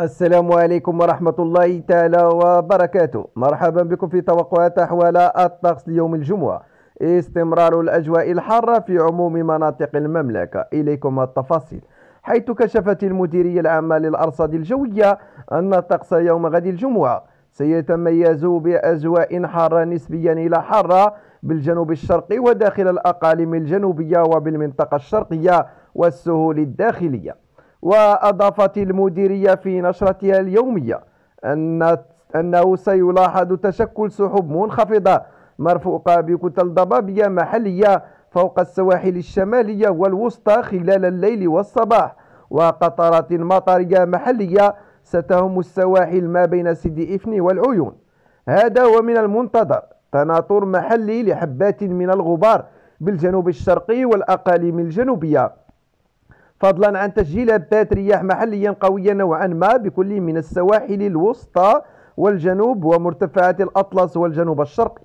السلام عليكم ورحمة الله تعالى وبركاته. مرحبا بكم في توقعات أحوال الطقس ليوم الجمعة. استمرار الأجواء الحارة في عموم مناطق المملكة. إليكم التفاصيل. حيث كشفت المديرية العامة للأرصاد الجوية أن الطقس يوم غد الجمعة سيتميز بأجواء حارة نسبيا إلى حارة بالجنوب الشرقي وداخل الأقاليم الجنوبية وبالمنطقة الشرقية والسهول الداخلية. وأضافت المديرية في نشرتها اليومية أنه سيلاحظ تشكل سحب منخفضة مرفوقة بكتل ضبابية محلية فوق السواحل الشمالية والوسطى خلال الليل والصباح، وقطرات مطرية محلية ستهم السواحل ما بين سيدي إفني والعيون. هذا ومن المنتظر تناثر محلي لحبات من الغبار بالجنوب الشرقي والأقاليم الجنوبية، فضلا عن تسجيل هبات رياح محليا قوية نوعا ما بكل من السواحل الوسطى والجنوب ومرتفعات الأطلس والجنوب الشرقي.